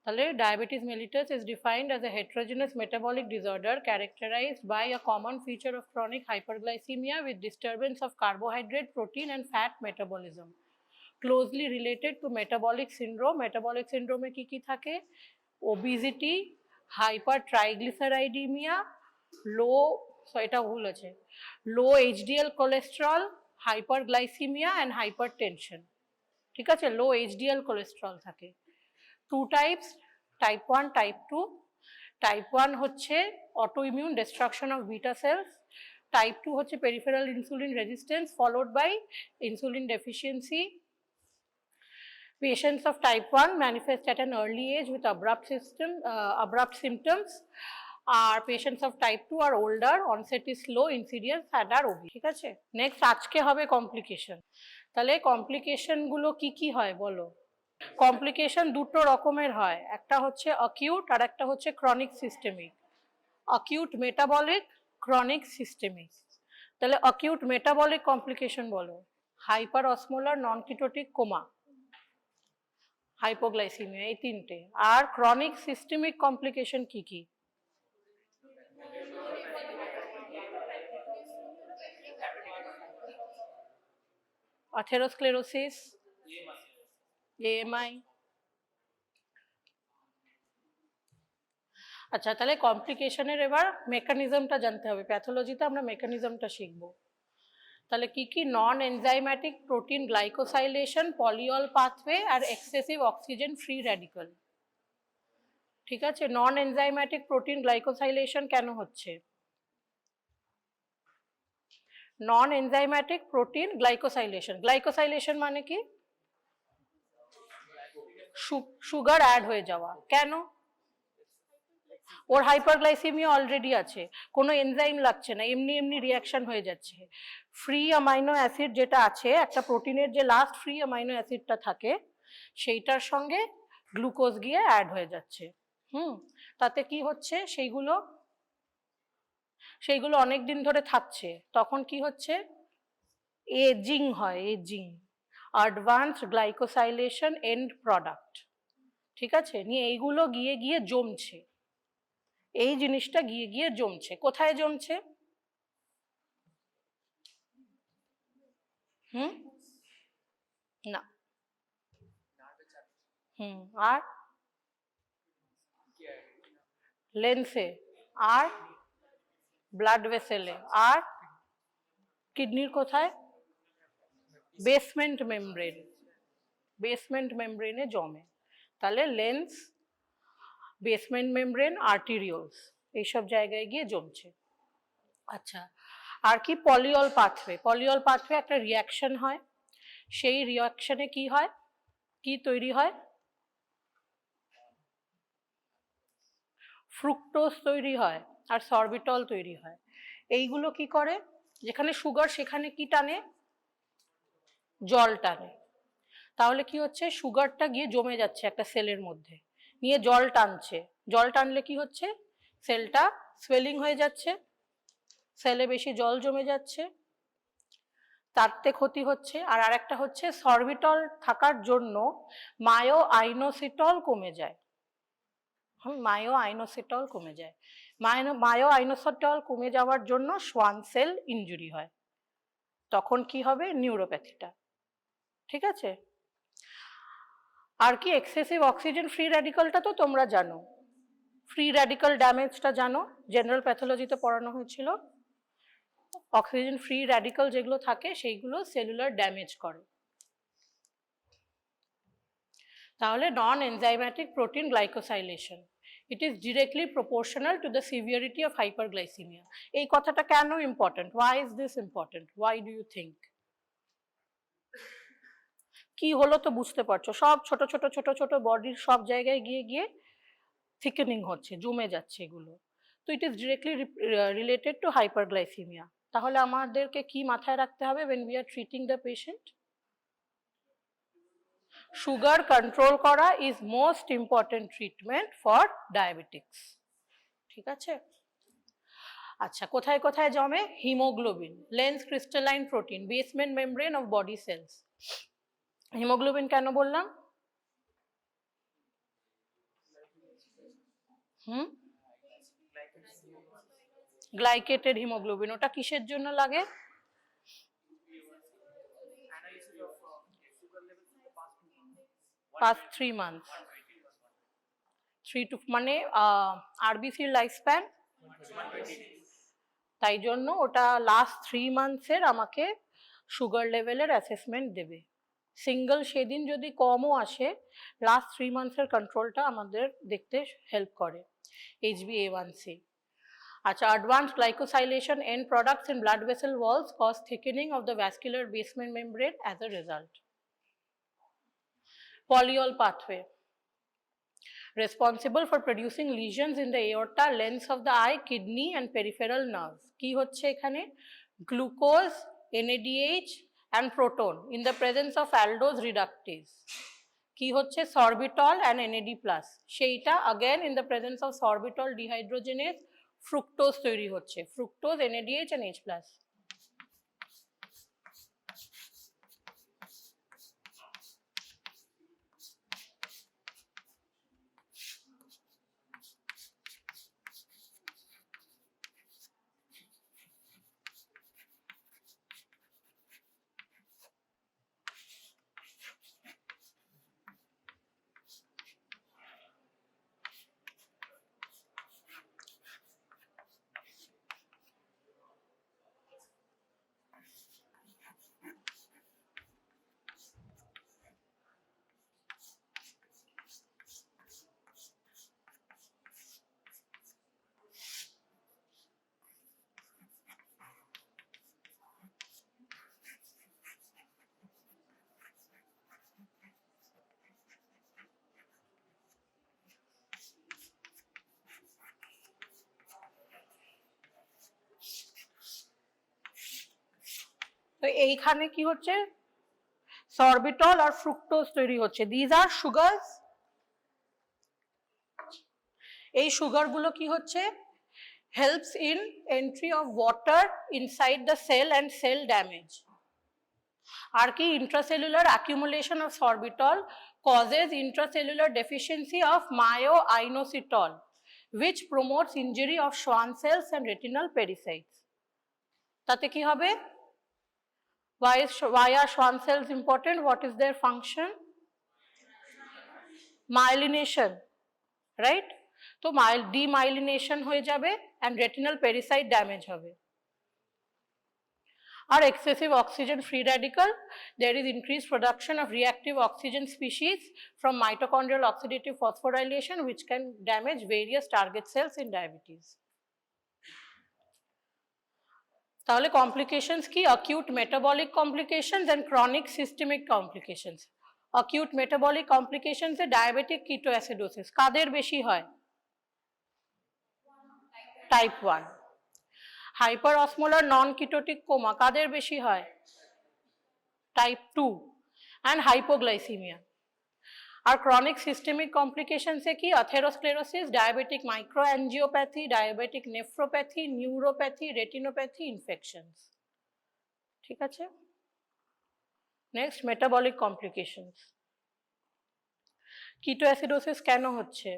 তাহলে diabetes mellitus is defined as a heterogeneous metabolic disorder characterized by a common feature of chronic hyperglycemia with disturbance of carbohydrate, protein and fat metabolism. Closely related to metabolic syndrome. Metabolic syndrome কি কি থাকে? Obesity, hypertriglyceridemia, এটা ভুল আছে, low HDL cholesterol, hyperglycemia and hypertension. ঠিক আছে, low HDL cholesterol থাকে। Two types, type 1, type 2. Type 1 হচ্ছে autoimmune destruction of beta cells. Type 2 হচ্ছে peripheral insulin resistance followed by insulin deficiency. Patients of type 1 manifest at an early age with abrupt symptoms. R patients of type 2 are older, onset is slow, insidious and are obese. ঠিক আছে, next আজকে হবে complication. তাহলে complication গুলো কি কি হয় বলো? কমপ্লিকেশন দুটো রকমের হয়, একটা হচ্ছে অ্যাকিউট আর একটা হচ্ছে chronic systemic. Acute metabolic, chronic systemic. তাহলে অ্যাকিউট মেটাবলিক কমপ্লিকেশন বলো, হাইপার অসমোলার নন কিটোটিক কোমা, হাইপোগ্লাইসিমিয়া, এই তিনটে। আর ক্রনিক সিস্টেমিক কমপ্লিকেশন কি কি? অথেরোস্ক্লেরোসিস, AMI। আচ্ছা, তাহলে কমপ্লিকেশনের এবার মেকানিজমটা জানতে হবে। প্যাথোলজিতে আমরা মেকানিজমটা শিখবো। তাহলে কি কি? নন এনজাইম্যাটিক প্রোটিন গ্লাইকোসাইলেশন, পলিঅল পাথওয়ে আর এক্সেসিভ অক্সিজেন ফ্রি র্যাডিক্যাল। ঠিক আছে, নন এনজাইম্যাটিক প্রোটিন গ্লাইকোসাইলেশন কেন হচ্ছে? নন এনজাইম্যাটিক প্রোটিন গ্লাইকোসাইলেশন, গ্লাইকোসাইলেশন মানে কি? সুগার অ্যাড হয়ে যাওয়া। কেন? ওর হাইপারগ্লাইসেমিয়া অলরেডি আছে, কোনো এনজাইম লাগছে না, এমনি এমনি রিয়াকশন হয়ে যাচ্ছে। ফ্রি অ্যামাইনো অ্যাসিড যেটা আছে, একটা প্রোটিনের যে লাস্ট ফ্রি অ্যামাইনো অ্যাসিডটা থাকে সেইটার সঙ্গে গ্লুকোজ গিয়ে অ্যাড হয়ে যাচ্ছে। তাতে কি হচ্ছে? সেইগুলো অনেক দিন ধরে থাকছে, তখন কি হচ্ছে? এজিং হয়, এজিং, অ্যাডভান্সড গ্লাইকোসাইলেশন এন্ড প্রোডাক্ট। ঠিক আছে, নিয়ে এইগুলো গিয়ে গিয়ে জমছে, এই জিনিসটা গিয়ে গিয়ে জমছে। কোথায় জমছে? না। আর লেন্সে, আর ব্লাড ভেসেলে, আর কিডনির কোথায়? বেসমেন্ট মেমব্রেন, বেসমেন্ট মেমব্রেনে জমে। তাহলে লেন্স, বেসমেন্ট মেমব্রেন, আর্টেরিওলস, এইসব জায়গায় গিয়ে জমছে। আচ্ছা, আর কি? পলিঅল পাথওয়ে। পলিঅল পাথওয়ে একটা রিয়াকশন হয়, সেই রিয়াকশনে কি হয়? কি তৈরি হয়? ফ্রুক্টোজ তৈরি হয় আর সরবিটল তৈরি হয়। এইগুলো কি করে? যেখানে সুগার সেখানে কি টানে? জল টানে। তাহলে কি হচ্ছে? সুগারটা গিয়ে জমে যাচ্ছে একটা সেলের মধ্যে, নিয়ে জল টানছে। জল টানলে কি হচ্ছে? সেলটা সোয়েলিং হয়ে যাচ্ছে, সেলে বেশি জল জমে যাচ্ছে, তাতে ক্ষতি হচ্ছে। আর আরেকটা হচ্ছে সরবিটল থাকার জন্য মায়ো আইনোসিটল কমে যায়। মায়ো আইনোসিটল কমে যায়। মায়ো আইনোসিটল কমে যাওয়ার জন্য সোয়ান সেল ইনজুরি হয়, তখন কি হবে? নিউরোপ্যাথিটা। ঠিক আছে, আর কি? এক্সেসিভ অক্সিজেন ফ্রি র্যাডিক্যালটা তো তোমরা জানো, ফ্রি র্যাডিক্যাল ড্যামেজটা জানো, জেনারেল প্যাথোলজিতে পড়ানো হয়েছিল। অক্সিজেন ফ্রি র্যাডিক্যাল যেগুলো থাকে সেইগুলো সেলুলার ড্যামেজ করে। তাহলে নন এনজাইম্যাটিক protein গ্লাইকোসাইলেশন, it is directly proportional to the severity of hyperglycemia. এই কথাটা কেন important? why is this important? why do you think? কি হলো তো বুঝতে পারছো, সব ছোট ছোট ছোট ছোট বডির সব জায়গায় গিয়ে গিয়ে থিকেনিং হচ্ছে, জমে যাচ্ছে এগুলো। তো it is directly related to hyperglycaemia. তাহলে আমাদেরকে কি মাথায় রাখতে হবে when we are treating the patient? Sugar control করা is most important treatment for diabetics. ঠিক আছে, আচ্ছা, কোথায় কোথায় জমে? Haemoglobin, lens crystalline protein, basement membrane of body cells. Haemoglobin কেন বললাম? গ্লাইকেটেড হিমোগ্লোবিন, ওটা কিসের জন্য লাগে? past 3 months, 3 to মানে আরবিসির লাইফ স্প্যান, তাই জন্য ওটা লাস্ট 3 মান্থসের আমাকে সুগার লেভেলের অ্যাসেসমেন্ট দেবে। সিঙ্গেল সেদিন যদি কমও আসে, লাস্ট 3 মান্থসের কন্ট্রোলটা আমাদের দেখতে হেল্প করে। HbA1c। আচ্ছা, advanced glycosylation end products in blood vessel walls cause thickening of the vascular basement membrane as a result. Polyol pathway, responsible for producing lesions in the aorta, lens of the eye, kidney and peripheral nerves. কি হচ্ছে এখানে? Glucose, NADH and proton in the presence of aldose reductase. কি হচ্ছে? sorbitol and NAD+, সেইটা again in the presence of sorbitol dehydrogenase fructose তৈরি হচ্ছে, fructose, NADH and H+। তো এইখানে কি হচ্ছে? সরবিটল আর ফ্রুক্টোজ তৈরি হচ্ছে, দিজ আর সুগারস। এই সুগারগুলো কি হচ্ছে? Helps in entry of water inside the cell and cell damage. আর কি? Intracellular accumulation of sorbitol causes intracellular deficiency of myoinositol, which promotes injury of Schwann cells and retinal pericytes. তাতে কি হবে? Why are Schwann cells important? What is their function? Myelination, right? তো demyelination হয়ে যাবে and retinal pericyte damage হবে। আর excessive oxygen free radical, there is increased production of reactive oxygen species from mitochondrial oxidative phosphorylation, which can damage various target cells in diabetes. তাহলে complications কি? acute metabolic complications and chronic systemic complications. acute metabolic complications A diabetic ketoacidosis কাদের বেশি হয়? type 1. hyperosmolar non-ketotic coma কাদের বেশি হয়? type 2 and hypoglycemia. R chronic systemic complications এ কি? atherosclerosis, diabetic microangiopathy, diabetic nephropathy, neuropathy, retinopathy, infections. ঠিক আছে? next, metabolic complications. ketoacidosis কেন হচ্ছে?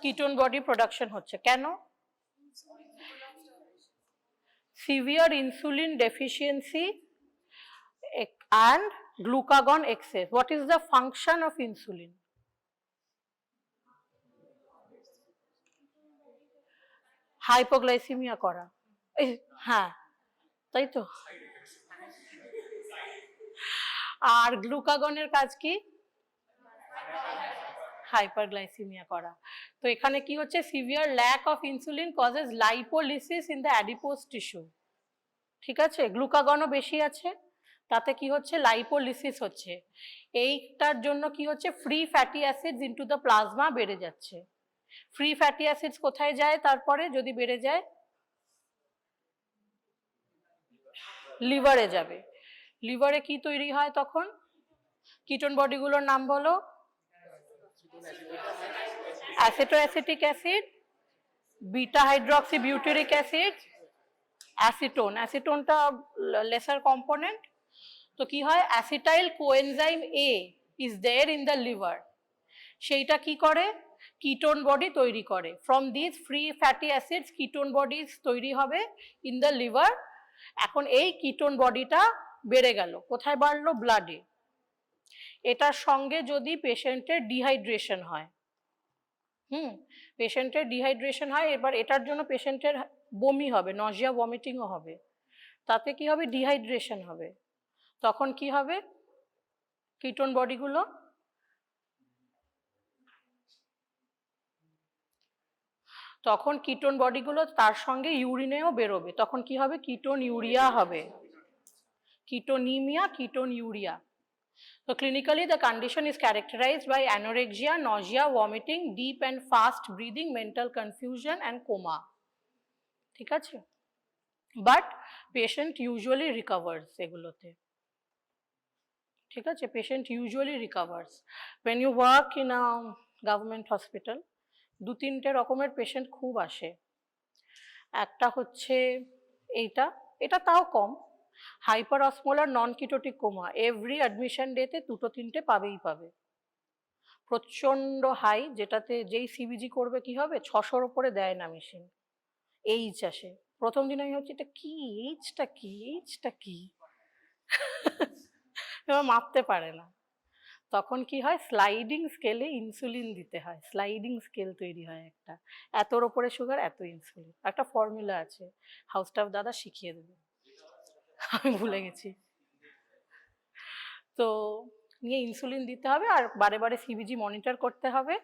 ketone body production হচ্ছে, কেন? severe insulin deficiency and glucagon excess. What is the function of insulin? hypoglycemia করা। হ্যাঁ, তাই তো। আর গ্লুকাগনের কাজ কি? hyperglycemia করা। তো এখানে কি হচ্ছে? severe lack of insulin causes lipolysis in the adipose tissue। ঠিক আছে? গ্লুকাগনও বেশি আছে, তাতে কি হচ্ছে? লাইপোলিসিস হচ্ছে। এইটার জন্য কি হচ্ছে? Free fatty acids into the plasma বেড়ে যাচ্ছে। ফ্রি ফ্যাটি অ্যাসিডস কোথায় যায় তারপরে যদি বেড়ে যায়? লিভারে যাবে। লিভারে কি তৈরি হয় তখন? কিটোন বডিগুলোর নাম বলো। Acetoacetic acid, beta hydroxy butyric acid, acetone. অ্যাসিটোনটা লেসার কম্পোনেন্ট। তো কি হয়? Acetyl coenzyme A is there in the liver সেইটা কি করে, কিটোন বডি তৈরি করে। From this free fatty acids ketone bodies তৈরি হবে ইন দ্য লিভার। এখন এই কিটোন বডিটা বেড়ে গেল, কোথায় বাড়লো, ব্লাডে। এটার সঙ্গে যদি পেশেন্টের ডিহাইড্রেশন হয়, পেশেন্টের ডিহাইড্রেশন হয়, এবার এটার জন্য পেশেন্টের বমি হবে, নজিয়া ভমিটিংও হবে, তাতে কি হবে, ডিহাইড্রেশন হবে। তখন কি হবে, কিটোন বডিগুলো তখন কিটোন বডিগুলো তার সঙ্গে ইউরিনেও বেরোবে, তখন কি হবে, কিটোন ইউরিয়া হবে, ketonaemia, ketonuria. So clinically the condition is characterized by anorexia, nausea, vomiting, deep and fast breathing, mental confusion and coma. ঠিক আছে, but patient usually recovers এগুলোতে। ঠিক আছে, patient usually recovers. When you work in a government hospital, 2-3টে রকমের patient খুব আসে। একটা হচ্ছে এইটা, এটা তাও কম, হাইপার অসমোলার নন কিটোটিক কোমা। এভরি অ্যাডমিশন ডেতে 2-3টে পাবেই পাবে, প্রচণ্ড হাই, যেটাতে যেই সিবিজি করবে কি হবে, 600-র উপরে দেয় না মেশিন, এইচ আসে। প্রথম দিন আমি হচ্ছে এটা কি, এইচটা কি, এইচটা কি, এবার মাপতে পারে না। তখন কি হয়, স্লাইডিং স্কেলে ইনসুলিন দিতে হয়, স্লাইডিং স্কেল তৈরি হয় একটা, এতর ওপরে সুগার এত ইনসুলিন, একটা ফর্মুলা আছে, হাউস স্টাফ দাদা শিখিয়ে দেবে, আমি ভুলে গেছি। তো নিয়ে ইনসুলিন দিতে হবে আর বারে বারে সিবিজি মনিটর করতে হবে।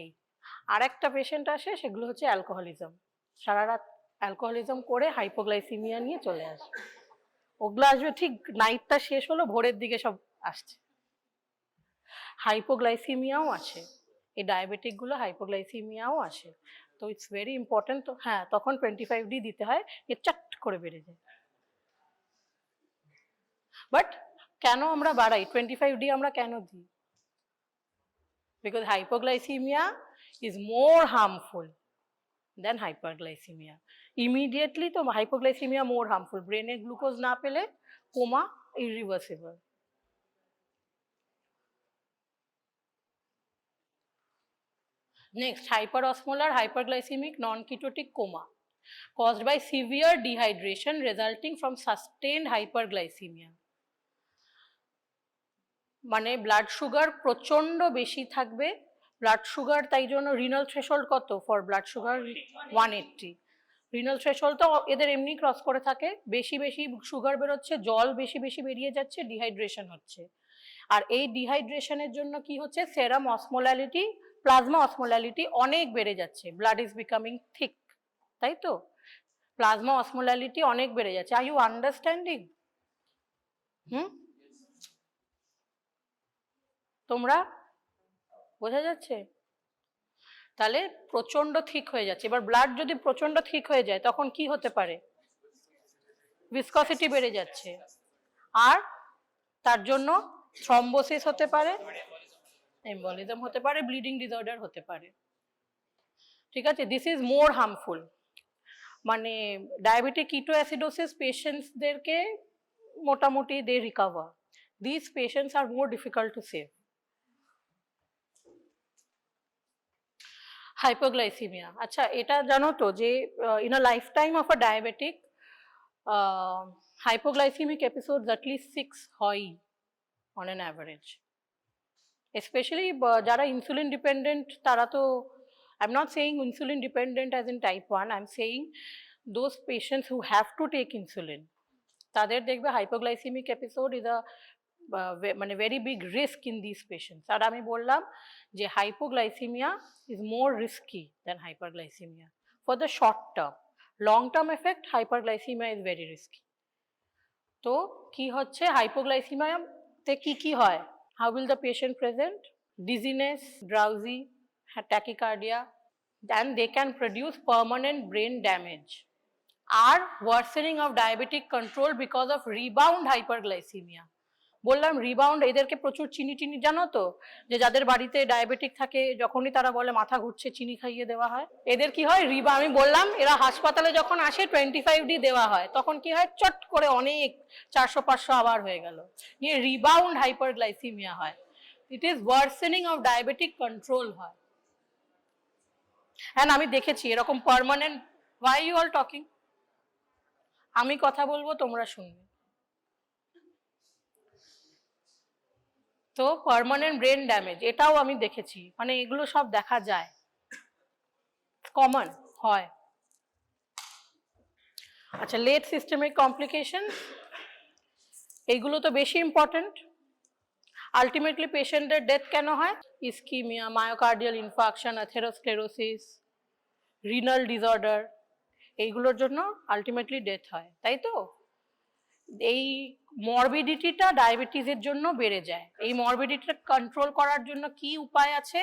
এই আর একটা পেশেন্ট আসে, সেগুলো হচ্ছে অ্যালকোহলিজম, সারা রাত অ্যালকোহলিজম করে হাইপোগ্লাইসিমিয়া নিয়ে চলে আসে। ওগুলো আসবে ঠিক নাইটটা শেষ হলো, ভোরের দিকে সব আসছে। হাইপোগ্লাইসিমিয়াও আছে, এই ডায়াবেটিকগুলো হাইপোগ্লাইসিমিয়াও আসে। তো ইটস ভেরি ইম্পর্টেন্ট। তো হ্যাঁ, তখন 25D দিতে হয়, এ চাট করে বেড়ে যায়। বাট কেন আমরা বাড়াই 25D, আমরা কেন দিই? Because hypoglycemia is more harmful than hyperglycemia. Immediately তো hypoglycemia more harmful, ব্রেনে গ্লুকোজ না পেলে coma irreversible. Next, hyperosmolar hyperglycemic non-ketotic coma caused by severe dehydration resulting from sustained hyperglycemia. মানে ব্লাড সুগার প্রচন্ড বেশি থাকবে, ব্লাড সুগার তাই জন্য রিনাল থ্রেশহোল্ড কত for blood sugar, 180। Renal threshold তো এদের এমনি ক্রস করে থাকে, বেশি বেশি সুগার বেরোচ্ছে, জল বেশি বেশি বেরিয়ে যাচ্ছে, ডিহাইড্রেশন হচ্ছে। আর এই ডিহাইড্রেশনের জন্য কি হচ্ছে, সেরাম অসমোলালিটি, প্লাজমা অসমোলালিটি অনেক বেড়ে যাচ্ছে, ব্লাড ইজ বিকামিং থিক, তাই তো, প্লাজমা অসমোলালিটি অনেক বেড়ে যাচ্ছে। Are you understanding? তোমরা বোঝা যাচ্ছে? তাহলে প্রচন্ড থিক হয়ে যাচ্ছে। এবার ব্লাড যদি প্রচন্ড থিক হয়ে যায় তখন কি হতে পারে, ভিসকসিটি বেড়ে যাচ্ছে, আর তার জন্য থ্রম্বোসিস হতে পারে, এম্বলিজম হতে পারে, ব্লিডিং ডিসঅর্ডার হতে পারে। ঠিক আছে, দিস ইজ মোর হার্মফুল। মানে ডায়াবেটিক কিটোঅ্যাসিডোসিস পেশেন্টসদেরকে মোটামুটি they recover, this patients are more difficult to save. Hypoglycaemia, আচ্ছা এটা জানো তো যে in a life time of a diabetic hypoglycemic episodes at least 6 হয় on an average, especially যারা ইনসুলিন ডিপেন্ডেন্ট তারা তো, I'm not saying insulin dependent as in type 1, I'm saying those patients who have to take insulin, তাদের দেখবে hypoglycemic episode is a মানে very big risk in these patients. আর আমি বললাম যে hypoglycemia is more risky than hyperglycemia for the short term. Long term effect, hyperglycemia is very risky. তো কি হচ্ছে, hypoglycemia তে কি হয়, how will the patient present? Dizziness, drowsy, tachycardia, then they can produce permanent brain damage or worsening of diabetic control because of rebound hyperglycemia. বললাম rebound, এদেরকে প্রচুর চিনি টিনি, জানো তো যে যাদের বাড়িতে ডায়াবেটিক থাকে যখনই তারা বলে মাথা ঘুরছে চিনি খাইয়ে দেওয়া হয়, এদের কি হয়, আমি বললাম এরা হাসপাতালে যখন আসে 25D দেওয়া হয়, তখন কি হয়, চট করে অনেক 400-500 আবার হয়ে গেল, নিয়ে রিবাউন্ড হাইপারগ্লাইসিমিয়া হয়। It is worsening of diabetic control হয়। হ্যাঁ, আমি দেখেছি এরকম permanent. Why you all talking? আমি কথা বলবো, তোমরা শুনবে। তো পার্মানেন্ট ব্রেন ড্যামেজ, এটাও আমি দেখেছি, মানে এগুলো সব দেখা যায়, কমন হয়। আচ্ছা, লেট সিস্টেমিক কমপ্লিকেশন, এইগুলো তো বেশি ইম্পর্টেন্ট। আলটিমেটলি পেশেন্টের ডেথ কেন হয়? Ischaemia, myocardial infarction, atherosclerosis, renal disorder, এইগুলোর জন্য আলটিমেটলি ডেথ হয়, তাই তো? এই মরবিডিটিটা ডায়াবেটিসের জন্য বেড়ে যায়। এই মরবিডিটিটা কন্ট্রোল করার জন্য কি উপায় আছে?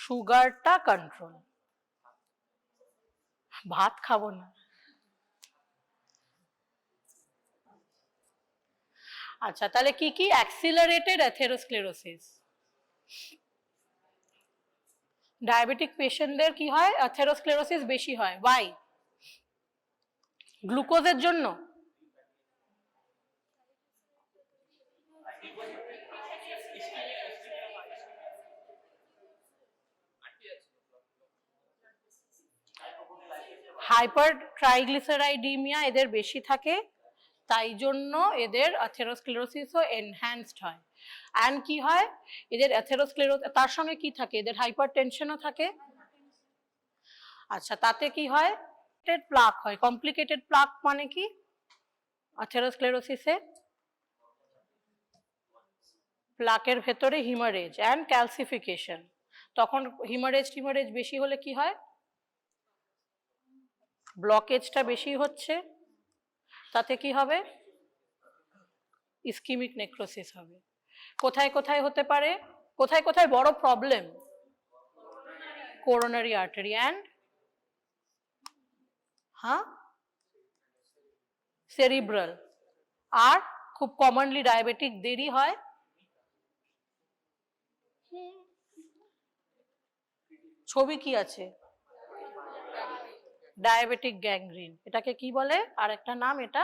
সুগারটা কন্ট্রোল। ভাত খাবো না। আচ্ছা, তাহলে কি কি? Accelerated atherosclerosis. ডায়াবেটিক পেশেন্টদের কি হয়? অ্যাথেরোস্ক্লেরোসিস বেশি হয়। ওয়াই? গ্লুকোজের জন্য? হাইপার ট্রাইগ্লিসারাইডিমিয়া এদের বেশি থাকে, তাই জন্য এদের অ্যাথেরোস্ক্লেরোসিসও এনহ্যান্সড হয়। অ্যান্ড কি হয় এদের তার সঙ্গে কি থাকে? এদের হাইপার টেনশনও থাকে। আচ্ছা, তাতে কি হয়? প্লাক হয়। কমপ্লিকেটেড প্লাক মানে কি অ্যাথেরোস্ক্লেরোসিসে? প্লাকের ভেতরে হিমারেজ অ্যান্ড ক্যালসিফিকেশন। তখন হিমারেজ বেশি হলে কি হয়? ব্লকেজটা বেশি হচ্ছে, তাতে কি হবে? ইসকিমিক নেক্রোসিস হবে। কোথায় কোথায় হতে পারে? কোথায় কোথায় বড় problem? Coronary artery and cerebral. আর খুব কমনলি ডায়াবেটিক দেরি হয় ছবি কি আছে? Diabetic gangrene. এটাকে কি বলে? আর একটা নাম এটা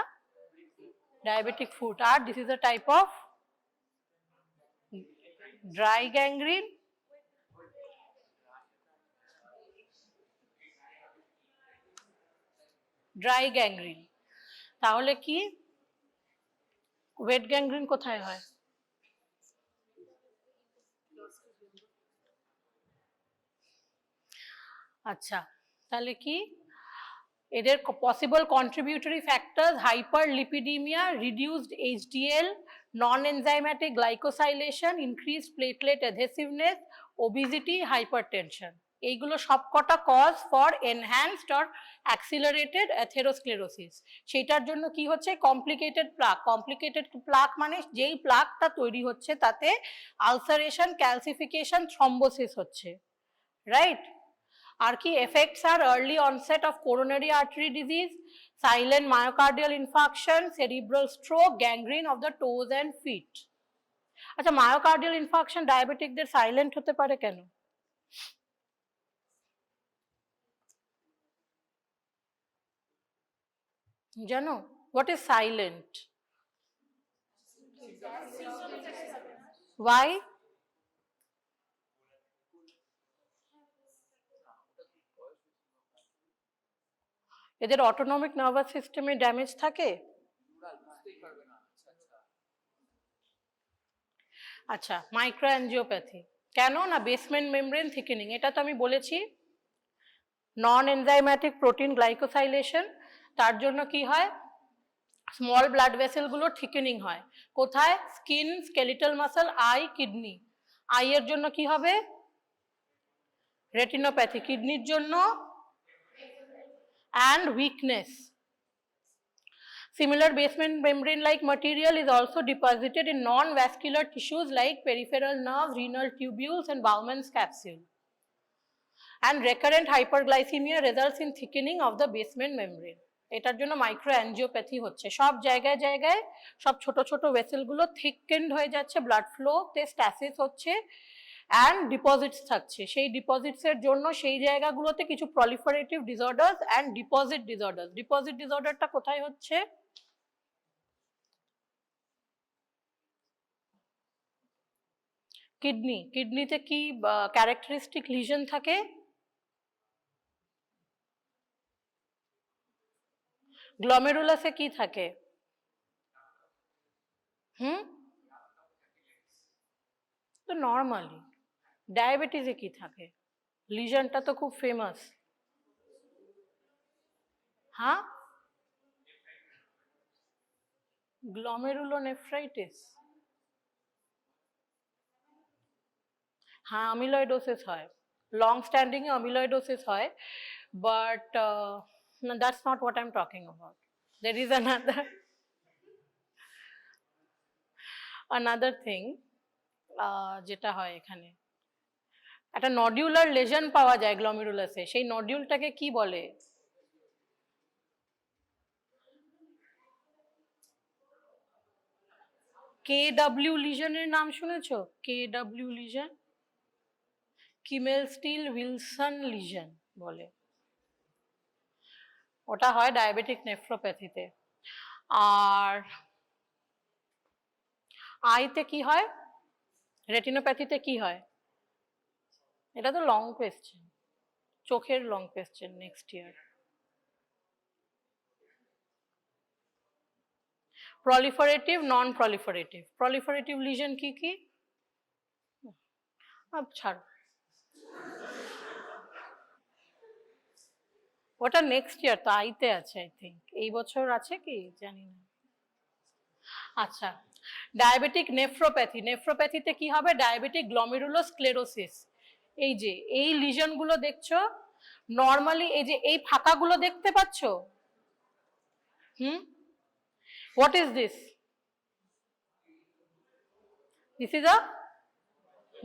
ডায়াবেটিক ফুট। আর this is a type of dry gangrene, dry gangrene. তাহলে কি ওয়েট গ্যাংগ্রিন কোথায় হয়? আচ্ছা, তাহলে কি এদের possible contributory factors? Hyperlipidaemia, reduced HDL, non enzymatic glycosylation, increased platelet adhesiveness, obesity, hypertension. এইগুলো সবকটা cause for enhanced or accelerated atherosclerosis. সেটার জন্য কি হচ্ছে? Complicated pluck. কমপ্লিকেটেড প্লাক মানে যেই প্লাকটা তৈরি হচ্ছে তাতে আলসারেশন, ক্যালসিফিকেশন, থ্রম্বোসিস হচ্ছে, রাইট? আর কি এফেক্টস? আর early onset of coronary artery disease, silent myocardial infarction, cerebral stroke, gangrene of the toes and feet. আচ্ছা, মায়োকার্ডিয়াল ইনফার্কশন ডায়াবেটিকদের সাইলেন্ট হতে পারে কেন জানো? What is silent? ওয়াই? এদের অটোনমিক নার্ভাস সিস্টেমে ড্যামেজ থাকে। আচ্ছা, মাইক্রোঅ্যাঞ্জিওপ্যাথি কেন? না বেসমেন্ট মেমব্রেন থিকেনিং। এটা তো আমি বলেছি নন এনজাইম্যাটিক প্রোটিন গ্লাইকোসাইলেশন। তার জন্য কি হয়? স্মল ব্লাড ভেসেলগুলো থিকেনিং হয়। কোথায়? Skin, skeletal muscle, I, kidney. I এর জন্য কি হবে? রেটিনোপ্যাথি। কিডনির জন্য and weakness. Similar basement membrane-like material is also deposited in non-vascular tissues like peripheral nerves, renal tubules, and Bowman's capsule. And recurrent hyperglycemia results in thickening of the basement membrane. এটার জন্য মাইক্রোঅ্যাঞ্জিওপ্যাথি হচ্ছে। সব জায়গায় জায়গায় সব ছোট ছোট ভেসেলগুলো থিকেন্ড হয়ে যাচ্ছে, ব্লাড ফ্লোতে স্ট্যাসিস হচ্ছে অ্যান্ড ডিপোজিটস থাকছে। সেই ডিপোজিটসের জন্য সেই জায়গাগুলোতে কিছু proliferative disorders and deposit disorders. Deposit ডিসঅর্ডারটা কোথায় হচ্ছে? কিডনিতে কি ক্যারেক্টারিস্টিক লিজন থাকে? গ্লোমেরুলাসে কি থাকে? তো নর্মালি ডায়াবেটিসে কি থাকে? লিজনটা তো খুব ফেমাস। হ্যাঁ, গ্লোমেরুলোনেফ্রাইটিস। হ্যাঁ, অ্যামিলয়েডোসিস হয়, লং স্ট্যান্ডিং এ অ্যামিলয়েডোসিস হয়, but that's not what I am talking about. There is another thing যেটা হয় এখানে, একটা নডিউলার লেশন পাওয়া যায় গ্লোমেরুলাসে, সেই নডিউলটাকে কি বলে? KW লিজনের নাম শুনেছো? KW লিজন, কিমেল-স্টিল উইলসন লিজন বলে। ওটা হয় ডায়াবেটিক নেফ্রোপ্যাথিতে। আর আইতে কি হয়? রেটিনোপ্যাথিতে কি হয়? এটা তো লং কোয়েশ্চেন, চোখের long question next year. Proliferative, non proliferative. Proliferative lesion কি কি? ছাড়, ওটা নেক্সট ইয়ার তো, আইতে আছে আই থিঙ্ক, এই বছর আছে কি জানি না। আচ্ছা, ডায়াবেটিক নেফ্রোপ্যাথি, নেফ্রোপ্যাথিতে কি হবে? Diabetic glomerulosclerosis. এই যে এই লিজনগুলো দেখছো, নর্মালি এই যে এই ফাঁকাগুলো দেখতে পাচ্ছ, what is this? This is a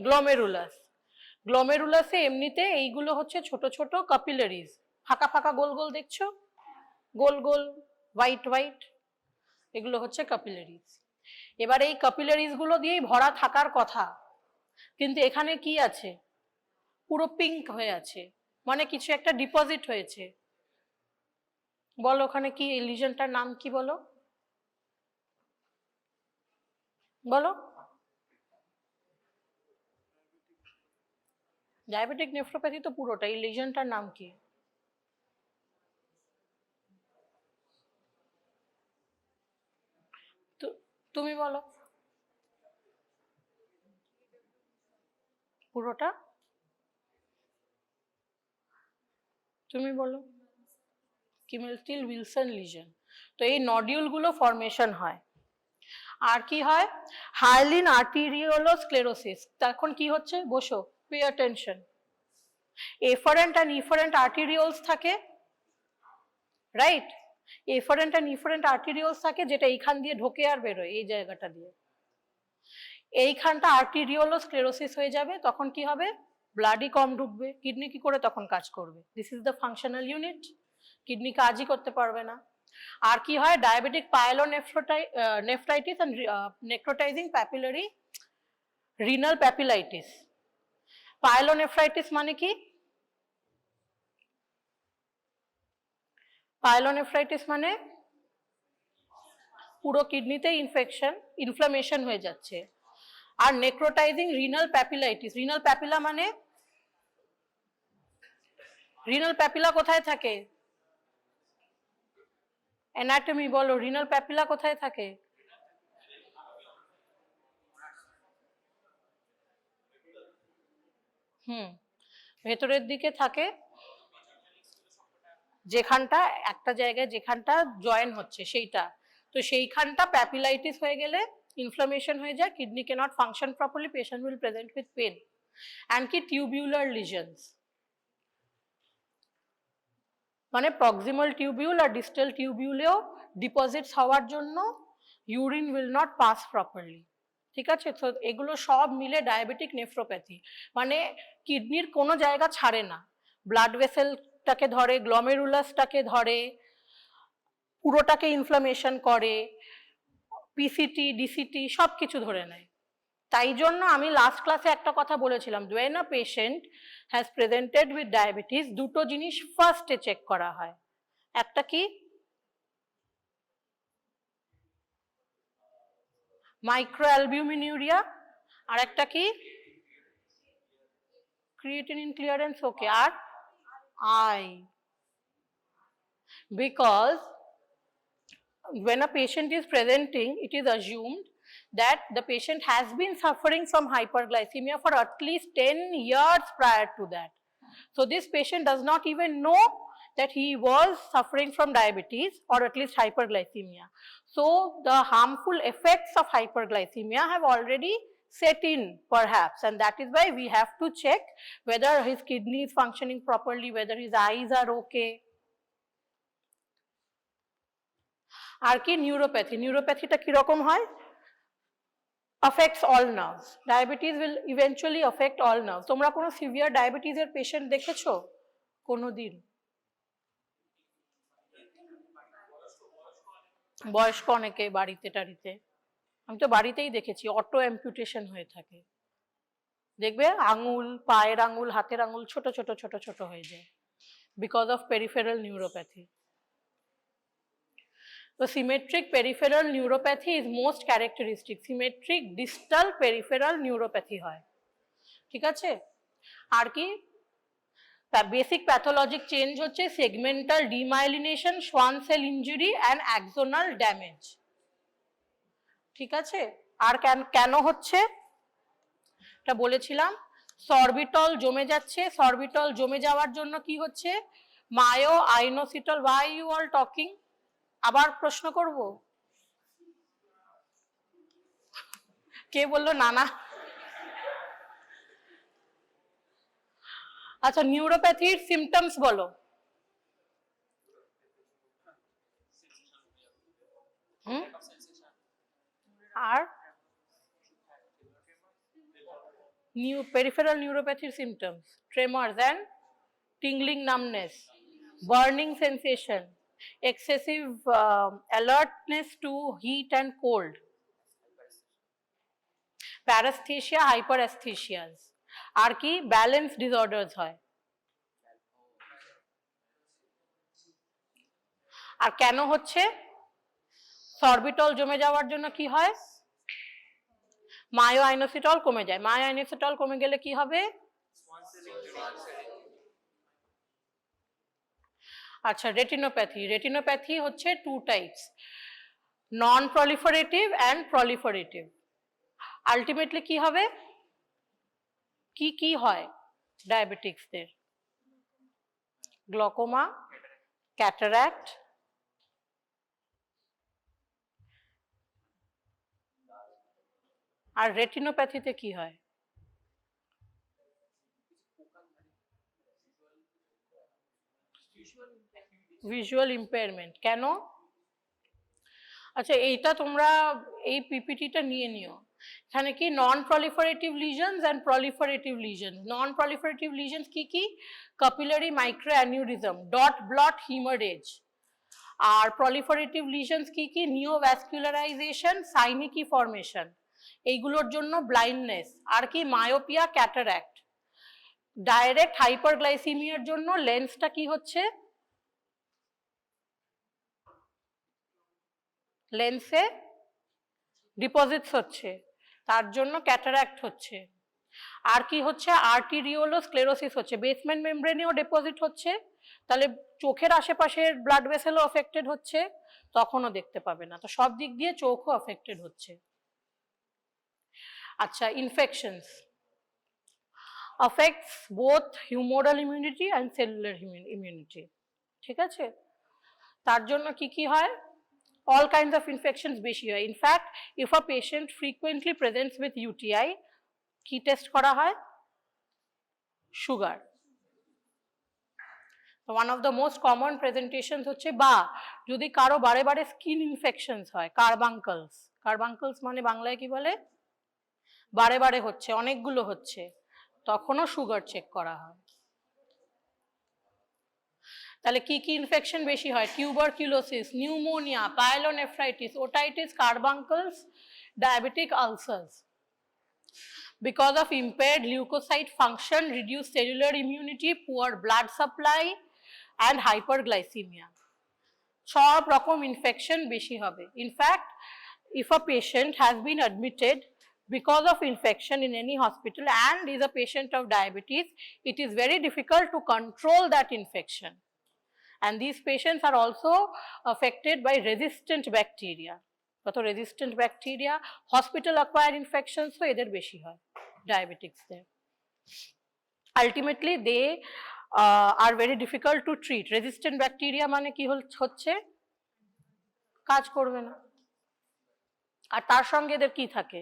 glomerulus. গ্লোমেরুলাসে এমনিতে এইগুলো হচ্ছে ছোট ছোট ক্যাপিলারিজ, ফাঁকা ফাঁকা গোল গোল দেখছো, গোল গোল হোয়াইট হোয়াইট, এগুলো হচ্ছে ক্যাপিলারিজ। এবার এই ক্যাপিলারিজ গুলো দিয়েই ভরা থাকার কথা, কিন্তু এখানে কি আছে? পুরো পিঙ্ক হয়ে আছে, মানে কিছু একটা ডিপোজিট হয়েছে। বলো ওখানে কি, এই লিজনটার নাম কি বলো? বলো। ডায়াবেটিক নেফ্রোপ্যাথি তো পুরোটা, এই লিজনটার নাম কি? তুমি বলো পুরোটা, তুমি বলো। Kimmelstiel Wilson lesion. তো এই নডিউলগুলো ফরমেশন হয়। আর কি হয়? Hyaline arteriolosclerosis. তখন কি হচ্ছে? বসো, pay attention. Afferent and efferent arterioles থাকে, right? Afferent and efferent arterioles থাকে, যেটা এইখান দিয়ে ঢোকে আর বেরোয়, এই জায়গাটা দিয়ে। এইখানটা আর্টেরিওলোস্ক্লেরোসিস হয়ে যাবে, তখন কি হবে? ব্লাডই কম ঢুকবে, কিডনি কি করে তখন কাজ করবে? This is the functional unit, kidney কাজই করতে পারবে না। আর কি হয়? Diabetic pyelonephritis and necrotizing papillary renal papillitis. Pyelonephritis মানে কি? পাইলোনেফ্রাইটিস মানে পুরো কিডনিতে ইনফ্লামেশন হয়ে যাচ্ছে। আর necrotizing renal papillitis, renal papilla মানে, রিনাল প্যাপিলা কোথায় থাকে? অ্যানাটমি বলো, রিনাল প্যাপিলা কোথায় থাকে? ভেতরের দিকে থাকে, যেখানটা একটা জায়গায় যেখানটা জয়েন হচ্ছে সেইটা। তো সেইখানটা প্যাপিলাইটিস হয়ে গেলে ইনফ্লামেশন হয়ে যায়, kidney cannot function properly, patient will present with pain and কি টিউবিউলার লিজনস, মানে প্রক্সিমাল টিউবিউল আর ডিস্টাল টিউবিউলেও ডিপোজিটস হওয়ার জন্য urine will not pass properly. ঠিক আছে? তো এগুলো সব মিলে ডায়াবেটিক নেফ্রোপ্যাথি, মানে কিডনির কোনো জায়গা ছাড়ে না, ব্লাড ভেসেলটাকে ধরে, গ্লোমেরুলাসটাকে ধরে, পুরোটাকে ইনফ্লামেশন করে, পিসিটি ডিসিটি সব কিছু ধরে নেয়। তাই জন্য আমি লাস্ট ক্লাসে একটা কথা বলেছিলাম, when a patient has presented with diabetes, দুটো জিনিস ফার্স্টে চেক করা হয়। একটা কি? মাইক্রোঅ্যালবিউমিনিউরিয়া, আর একটা কি? Creatinine clearance, okay. Are I, because when a patient is presenting, it is assumed that the patient has been suffering from hyperglycemia for at least 10 years prior to that. So this patient does not even know that he was suffering from diabetes or at least hyperglycemia. So the harmful effects of hyperglycemia have already set in perhaps, and that is why we have to check whether his kidney is functioning properly, whether his eyes are okay. আর কি neuropathy, নিউরোপ্যাথিটা কিরকম হয়? affects all nerves. Diabetes will eventually affect all nerves. তোমরা কোনো severe ডায়াবেটিসের patient দেখেছো কোনো দিন? বয়স্ক অনেকে বাড়িতে টাড়িতে, আমি তো বাড়িতেই দেখেছি, অটো অ্যাম্পুটেশন হয়ে থাকে, দেখবে আঙুল, পায়ের আঙুল, হাতের আঙুল ছোট ছোট ছোট ছোট হয়ে যায় because of peripheral neuropathy. The symmetric peripheral neuropathy is most characteristic. Symmetric distal peripheral neuropathy হয়, ঠিক আছে? আর কি বেসিক প্যাথোলজিক চেঞ্জ হচ্ছে segmental demyelination, Schwann cell injury and axonal damage, ঠিক আছে? আর কেন হচ্ছে এটা বলেছিলাম, সরবিটল জমে যাচ্ছে, সরবিটল জমে যাওয়ার জন্য কি হচ্ছে, mayo আইনোসিটল। why you all talking? আবার প্রশ্ন করব? কে বললো না না? আচ্ছা, নিউরোপ্যাথির সিমটমস বলো। আর peripheral neuropathy symptoms, tremors and tingling numbness, burning sensation, excessive alertness to heat and cold, paresthesia, hyperesthesias, আর কি ব্যালেন্স ডিসঅর্ডারস হয়। আর কেন হচ্ছে? সরবিটল জমে যাওয়ার জন্য কি হয়, মায়ো আইনোসিটল কমে যায়, মায়ো আইনোসিটল কমে গেলে কি হবে? আচ্ছা, রেটিনোপ্যাথি। রেটিনোপ্যাথি হচ্ছে two types, non proliferative and proliferative. Ultimately কি হবে, কি হয় ডায়াবেটিক্সদের? গ্লকোমা, ক্যাটারাক্ট, আর রেটিনোপ্যাথিতে কি হয়? Visual impairment. কেন? আচ্ছা, এইটা তোমরা এই পিপিটিটা নিয়ে নিও। এখানে কি non proliferative lesions and proliferative lesions. Non proliferative lesions কি কি? Capillary micro aneurysm, dot blot haemorrhage. আর প্রলিফারেটিভ লিজনস কি কি? নিওভ্যাসকুলারাইজেশন, সাইনিকি ফর্মেশন, এইগুলোর জন্য ব্লাইন্ডনেস, আর কি মায়োপিয়া, ক্যাটারাক্ট। ডাইরেক্ট হাইপারগ্লাইসিমিয়ার জন্য লেন্সটা কি হচ্ছে, লেন্সে ডিপোজিটস হচ্ছে, তার জন্য ক্যাটারাক্ট হচ্ছে। আর কি হচ্ছে? আর্টেরিওলোস্ক্লেরোসিস হচ্ছে, বেসমেন্ট মেমব্রেনেও ডিপোজিট হচ্ছে, তাহলে চোখের আশেপাশের ব্লাড ভেসেলও অ্যাফেক্টেড হচ্ছে, তখনও দেখতে পাবে না। তো সব দিক দিয়ে চোখও অ্যাফেক্টেড হচ্ছে। আচ্ছা, infections affects both humoral immunity and cellular immunity, ঠিক আছে? তার জন্য কি হয়? all kinds of infections বেশি হয়। In fact, if a patient frequently presents with UTI, কি টেস্ট করা হয়? Sugar. one of the most common presentations হচ্ছে, বা যদি কারো বারে বারে স্কিন ইনফেকশনস হয়, কার্বাঙ্কলস। কার্বাঙ্কলস মানে বাংলায় কি বলে? বারে বারে হচ্ছে, অনেকগুলো হচ্ছে, তখনও সুগার চেক করা হয়। তাহলে কি কি ইনফেকশন বেশি হয়? Tuberculosis, pneumonia, pyelonephritis, otitis, carbuncles, diabetic ulcers. Because of impaired leukocyte function, reduced cellular immunity, poor blood supply and hyperglycemia, সব রকম ইনফেকশন বেশি হবে। In fact, if a patient has been admitted because of infection in any hospital and is a patient of diabetes, it is very difficult to control that infection. And these patients are also affected by resistant bacteria. So resistant bacteria, hospital acquired infections, so eder beshi hoy, diabetics there. Ultimately, they are very difficult to treat. Resistant bacteria mane ki hocche? কাজ করবে না। আর তার সঙ্গে এদের কি থাকে?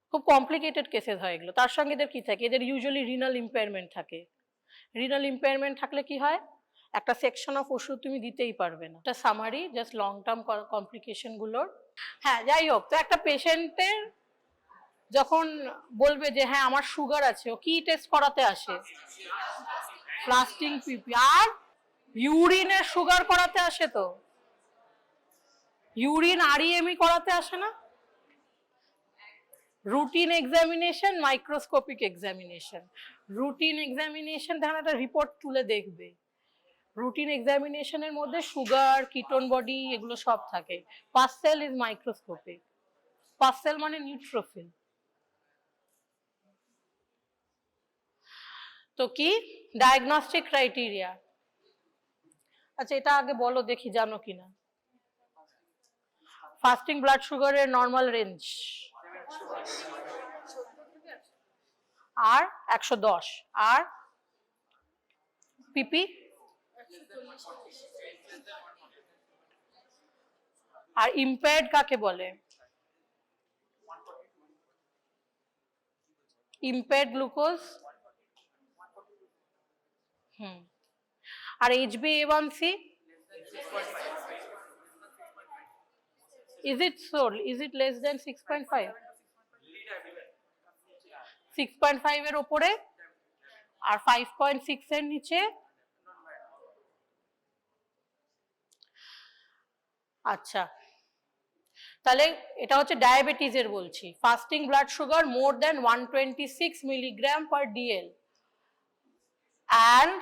খুব complicated cases হয় এগুলো। তার সঙ্গে এদের কি থাকে? এদের ইউজুয়ালি রিনাল ইম্পেয়ারমেন্ট থাকে। রিনাল ইম্পেয়ারমেন্ট থাকলে কি হয়? একটা সেকশন অফ ওষুধ তুমি দিতেই পারবে না। এটা summary just long term complication গুলোর। হ্যাঁ, যাই হোক, তো একটা পেশেন্টের যখন বলবে যে হ্যাঁ আমার সুগার আছে, ও কি টেস্ট করাতে আসে? ফাস্টিং পিপি। আর ইউরিনের সুগার করাতে আসে, তো ইউরিন আরইএমই করাতে আসে না? Routine examination, microscopic examination. Routine examination দেখেন একটা রিপোর্ট তুলে দেখবে, রুটিন এক্সামিনেশনের মধ্যে সুগার, কিটোন বডি এগুলো সব থাকে। Pus cell is microscopic. Pus cell মানে নিউট্রোফিল। তো কি ডায়াগনস্টিক ক্রাইটেরিয়া? আচ্ছা, এটা আগে বলো দেখি জানো কিনা। ফাস্টিং ব্লাড সুগারের নর্মাল রেঞ্জ আর 110, আর পিপি আর ইম্পেয়ার্ড কাকে বলে? Impaired glucose. আর HbA1c? Is it so? Is it less than 6.5? 6.5 এর উপরে আর 5.6 এর নিচে? আচ্ছা, তাহলে এটা হচ্ছে ডায়াবেটিসের বলছি। Fasting blood sugar more than 126 milligram per dL and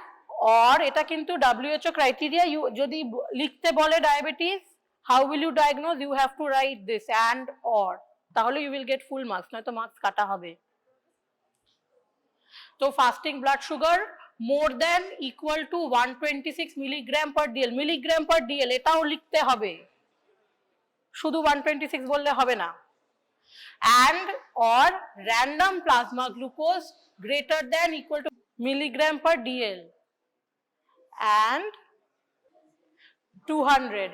or, এটা কিন্তু WHO ক্রাইটেরিয়া। যদি লিখতে বলে diabetes, how will you diagnose? You have to write this and or, তাহলে you will get full marks, নয়তো মার্কস কাটা হবে। তো fasting blood sugar more than equal to 126 milligram per DL. Milligram per DL এটাও লিখতে হবে, শুধু 126 বললে হবে না। and or random plasma glucose greater than equal to milligram per dl and 200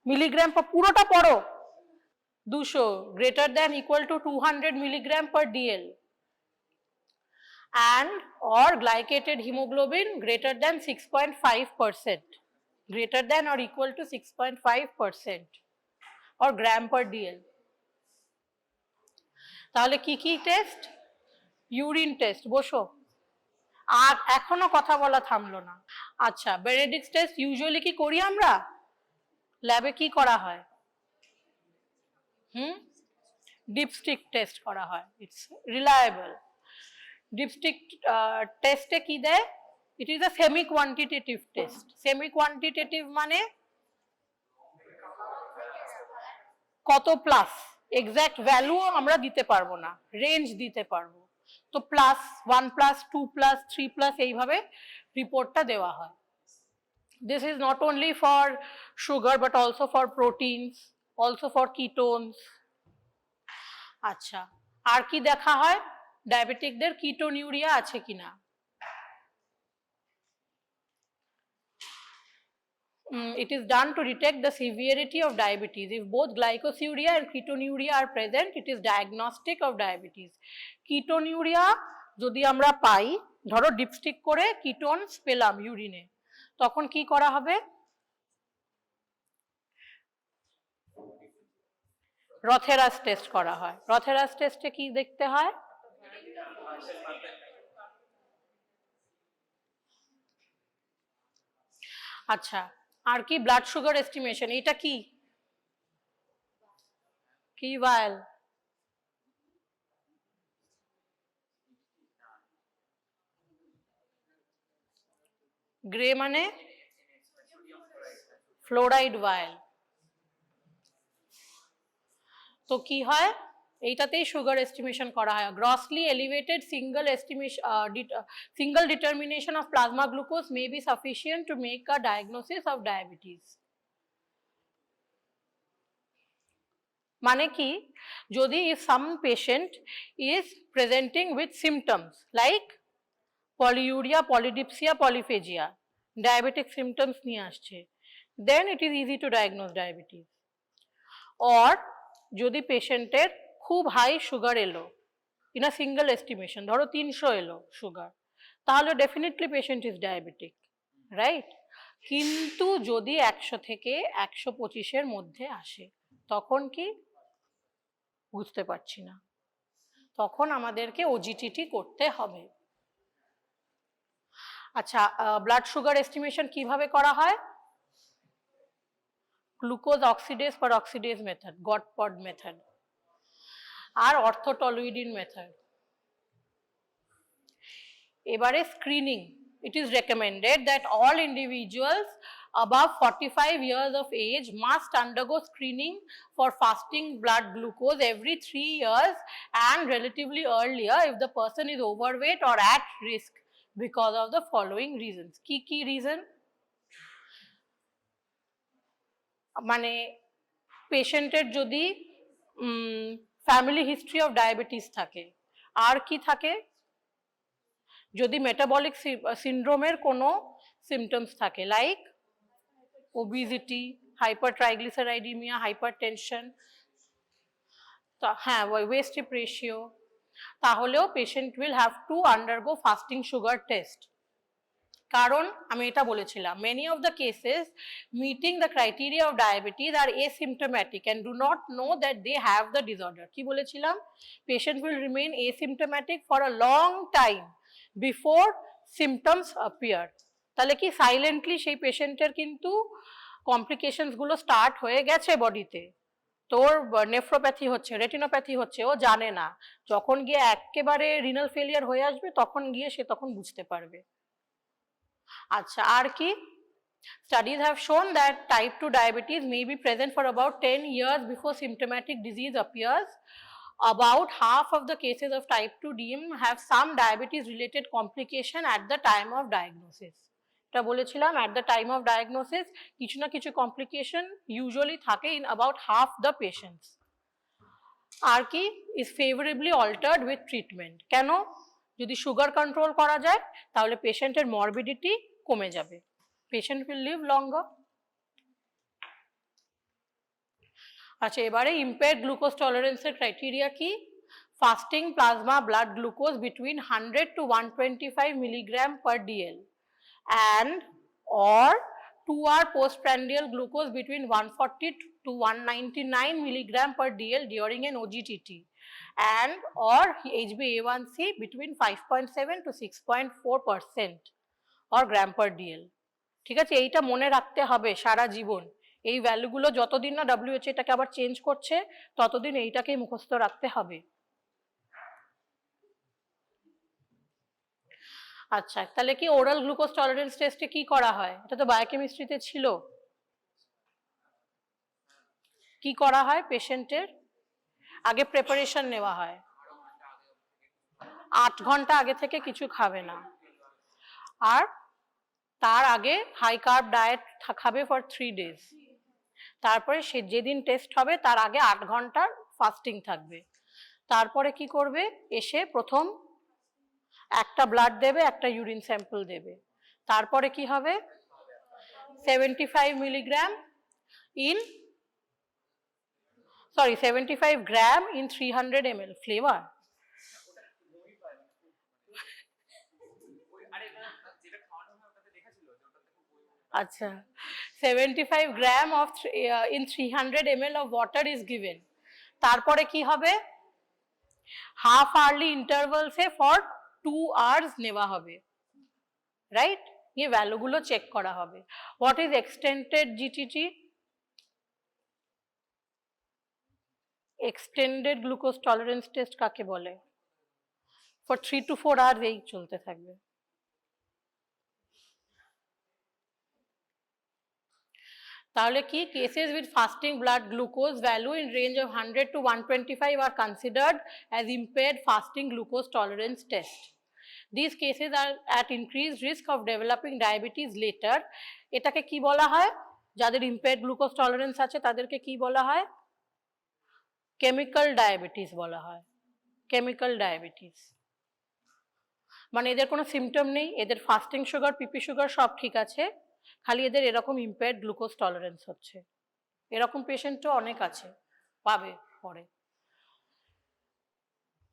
milligram per, পুরোটা পড়ো, 200 greater than equal to 200 milligram per dl and or glycated hemoglobin greater than 6.5%, greater than or equal to 6.5% or gram per dl। তাহলে কি কি test? Urine test. বসো, আর এখনো কথা বলা থামলো না। আচ্ছা, বেনেডিক্টস টেস্ট ইউজুয়ালি কি করি আমরা? ল্যাবে কি করা হয়? ডিপস্টিক টেস্ট করা হয়। It's reliable. ডিপস্টিক টেস্টে কি দেয়? ইট is a semi quantitative test. Semi quantitative মানে কত প্লাস, এক্সাক্ট ভ্যালুও আমরা দিতে পারবো না, রেঞ্জ দিতে পারবো। তো প্লাস 1 প্লাস 2 প্লাস 3 প্লাস এইভাবে রিপোর্টটা দেওয়া হয়। This is not only for sugar but also for proteins, also for ketones. আচ্ছা, আর কি দেখা হয়? ডায়াবেটিকদের কিটোনিউরিয়া আছে কিনা। It is done to detect the severity of diabetes. If both glycosuria and ketonuria are present, it is diagnostic of diabetes. Ketonuria যদি আমরা পাই, ধরো ডিপস্টিক করে কিটোনস পেলাম ইউরিনে, তখন কি করা হবে? রথেরাস টেস্ট করা হয়। রথেরাস টেস্টে কি দেখতে হয়? আচ্ছা, আর কি? Blood sugar estimation. এটা কি কি ভাইল? গ্রে মানে ফ্লোরাইড ভাইল। তো কি হয়, এইটাতেই সুগার এস্টিমেশন করা হয়। Grossly elevated single determination of plasma glucose may be sufficient to make a diagnosis of diabetes. মানে কি, যদি if some patient is presenting with symptoms like polyuria, polydipsia, polyphagia, diabetic symptoms নিয়ে আসছে, then it is easy to diagnose diabetes. or যদি পেশেন্টের খুব high sugar এলো in a single estimation, ধরো 300 এলো সুগার, তাহলে definitely patient is diabetic, right? কিন্তু যদি 100 থেকে 125-এর মধ্যে আসে, তখন কি বুঝতে পারছি না, তখন আমাদেরকে ওজিটিটি করতে হবে। আচ্ছা, ব্লাড সুগার এস্টিমেশন কিভাবে করা হয়? গ্লুকোজ অক্সিডেজ পার অক্সিডেজ মেথড, গটপড মেথড, আর অর্থোটলুইডিন মেথড। এবারে screening, it is recommended that all individuals above 45 years of age must undergo screening for fasting blood glucose every 3 years and relatively earlier if the person is overweight or at risk because of the following reasons. কি reason? মানে পেশেন্টের যদি family history of diabetes থাকে, আর কি থাকে, যদি metabolic সিন্ড্রোমের কোনো symptoms থাকে লাইক ওবিজিটি, হাইপারট্রাইগ্লিসারাইডিমিয়া, হাইপারটেনশন, হ্যাঁ ওয়েস্ট রেশিও, তাহলেও patient will have two undergo fasting sugar test. কারণ আমি এটা বলেছিলাম, many of the cases meeting the criteria of diabetes are asymptomatic and do not know that they have the disorder. কি বলেছিলাম? Patient will remain asymptomatic for a long time before symptoms appear. তাহলে কি silently সেই পেশেন্টের কিন্তু complications গুলো start হয়ে গেছে বডিতে, তোর নেফ্রোপ্যাথি হচ্ছে, রেটিনোপ্যাথি হচ্ছে, ও জানে না, যখন গিয়ে একেবারে রিনাল ফেলিয়ার হয়ে আসবে তখন গিয়ে সে তখন বুঝতে পারবে। আচ্ছা, আর কি? Studies have shown that type 2 diabetes may be present for about 10 years before symptomatic disease appears. About half of the cases of type 2 DM have some diabetes related complication at the time of diagnosis. এটা বলেছিলাম, at the time of diagnosis কিছু না কিছু complication usually থাকে in about half the patients. আর কি? is favorably altered with treatment. কেন? যদি sugar control করা যায় তাহলে পেশেন্টের মরবিডিটি কমে যাবে, পেশেন্ট উইল লিভ লঙ্গার। আচ্ছা, এবারে ইম্পেয়ার্ড গ্লুকোজ টলারেন্সের ক্রাইটেরিয়া কি? Fasting plasma blood glucose between 100 to 125 milligram per DL and or 2-hour postprandial glucose between 140 to 199 milligram per DL during an OGTT and or HbA1c between 5.7 to 6.4% or gram per DL. ঠিক আছে, এইটা মনে রাখতে হবে সারা জীবন। এই ভ্যালুগুলো যতদিন না WHO এটাকে আবার চেঞ্জ করছে ততদিন এইটাকেই মুখস্থ রাখতে হবে। আচ্ছা, তাহলে কি ওরাল গ্লুকোজ টলারেন্স টেস্টে কি করা হয়? এটা তো বায়োকেমিস্ট্রিতে ছিল। কি করা হয়? পেশেন্টের আগে প্রিপারেশন নেওয়া হয়, 8 ঘন্টা আগে থেকে কিছু খাবে না, আর তার আগে হাই কার্ব ডায়েট খাবে ফর 3 days। তারপরে সে যেদিন টেস্ট হবে তার আগে 8 ঘন্টার ফাস্টিং থাকবে। তারপরে কি করবে? এসে প্রথম একটা ব্লাড দেবে, একটা ইউরিন স্যাম্পল দেবে। তারপরে কি হবে? 75 milligram in 75 gram in 300 ml flavour. আচ্ছা, 75 gram of in 300 ml of water is given. তারপরে কি হবে? হাফ আওয়ারলি ইন্টারভালসে ফর 2 hours নেওয়া হবে, রাইট? এই ভ্যালুগুলো চেক করা হবে। What is extended GTT? Extended glucose tolerance test কাকে বলে? ফর 3 to 4 hours এই চলতে থাকবে। তাহলে কি cases with fasting blood glucose value in range of 100 to 125 are considered as impaired fasting glucose tolerance test. These cases are at increased risk of developing diabetes later. এটাকে কি বলা হয়? যাদের impaired glucose tolerance আছে তাদেরকে কি বলা হয়? chemical diabetes বলা হয়। chemical diabetes মানে এদের কোনো সিমটম নেই, এদের ফাস্টিং সুগার, পিপি সুগার সব ঠিক আছে, খালি এদের এরকম impaired glucose tolerance হচ্ছে। এরকম পেশেন্টও অনেক আছে, পাবে পরে।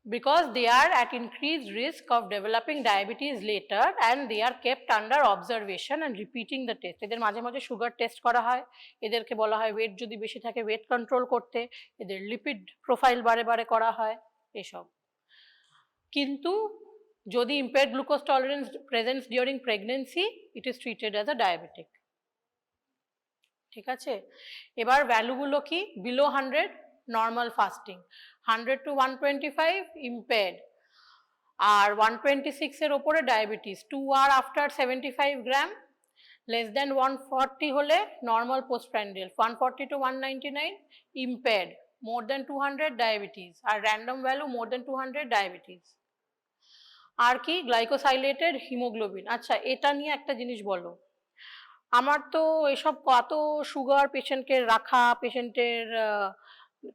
Because they are at increased risk of developing diabetes later and they are kept under observation and repeating the test. এদের মাঝে মাঝে সুগার টেস্ট করা হয়, এদেরকে বলা হয় ওয়েট যদি বেশি থাকে ওয়েট কন্ট্রোল করতে, এদের লিপিড প্রোফাইল বারে বারে করা হয় এসব। কিন্তু যদি impaired glucose tolerance presents during pregnancy, it is treated as a diabetic. ঠিক আছে, এবার ভ্যালুগুলো কি? Below 100 normal fasting, 100 to 125 impaired, আর 126 এর ওপরে ডায়াবেটিস, 2 আর আফটার 75 গ্রাম, লেস দেন 140 হলে normal postprandial, 140 to 199 impaired, more than 200 diabetes, আর random value more than 200 diabetes. আর কি? Glycosylated haemoglobin. আচ্ছা, এটা নিয়ে একটা জিনিস বলো, আমার তো এসব কত সুগার পেশেন্টকে রাখা, পেশেন্টের